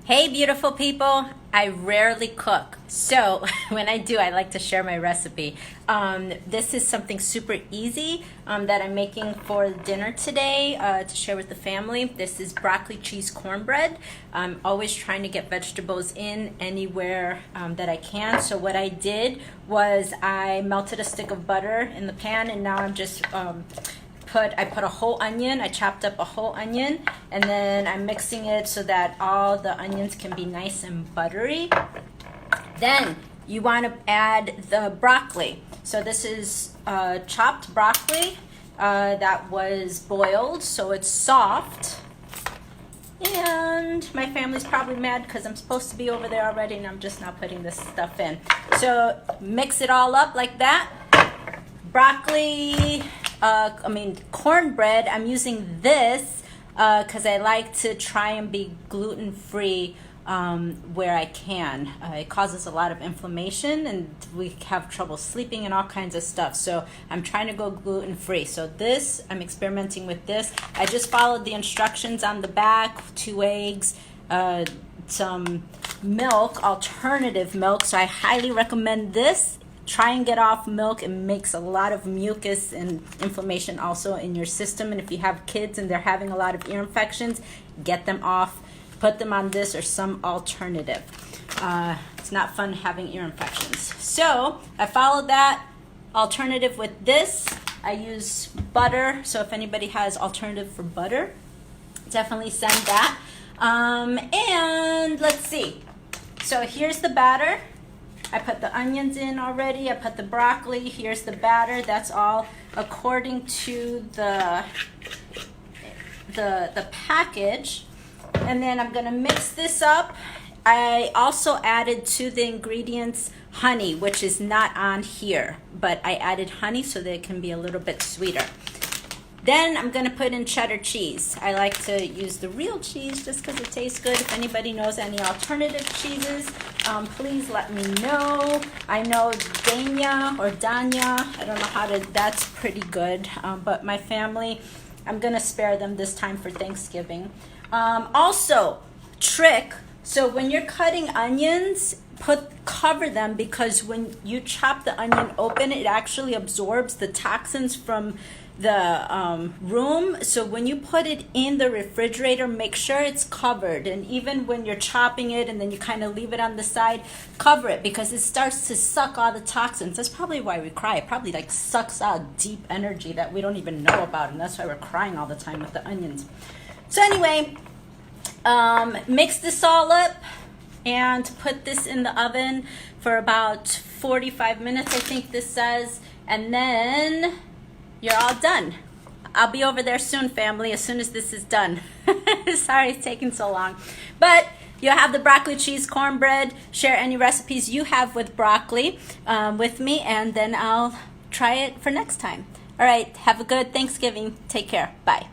Hey beautiful people, I rarely cook, so when I do I like to share my recipe. This is something super easy that I'm making for dinner today to share with the family. This is broccoli cheese cornbread. I'm always trying to get vegetables in anywhere that I can, so what I did was I melted a stick of butter in the pan, and now I'm just I put a whole onion. I chopped up a whole onion, and then I'm mixing it so that all the onions can be nice and buttery. Then you want to add the broccoli. So this is chopped broccoli that was boiled, so it's soft. And my family's probably mad because I'm supposed to be over there already and I'm just not putting this stuff in. So mix it all up like that. Broccoli, cornbread, I'm using this because I like to try and be gluten-free where I can. It causes a lot of inflammation and we have trouble sleeping and all kinds of stuff. So I'm trying to go gluten-free. So this, I'm experimenting with this. I just followed the instructions on the back, 2 eggs, some milk, alternative milk. So I highly recommend this. Try and get off milk. It makes a lot of mucus and inflammation also in your system. And if you have kids and they're having a lot of ear infections, get them off. Put them on this or some alternative. It's not fun having ear infections. So I followed that alternative with this. I use butter. So if anybody has alternative for butter, definitely send that. And let's see. So here's the batter. I put the onions in already. I put the broccoli. Here's the batter. That's all according to the package. And then I'm gonna mix this up. I also added to the ingredients honey, which is not on here, but I added honey so that it can be a little bit sweeter. Then I'm gonna put in cheddar cheese. I like to use the real cheese just because it tastes good. If anybody knows any alternative cheeses, please let me know. I know Dania, I don't know how to, that's pretty good. But my family, I'm gonna spare them this time for Thanksgiving. Also, trick, so when you're cutting onions, cover them, because when you chop the onion open, it actually absorbs the toxins from the room. So when you put it in the refrigerator, make sure it's covered. And even when you're chopping it and then you kind of leave it on the side, cover it, because it starts to suck all the toxins. That's probably why we cry. It probably like sucks out deep energy that we don't even know about, and that's why we're crying all the time with the onions. So anyway, mix this all up and put this in the oven for about 45 minutes, I think this says, and then you're all done. I'll be over there soon, family, as soon as this is done. Sorry it's taking so long. But you'll have the broccoli cheese cornbread. Share any recipes you have with broccoli with me, and then I'll try it for next time. All right, have a good Thanksgiving. Take care. Bye.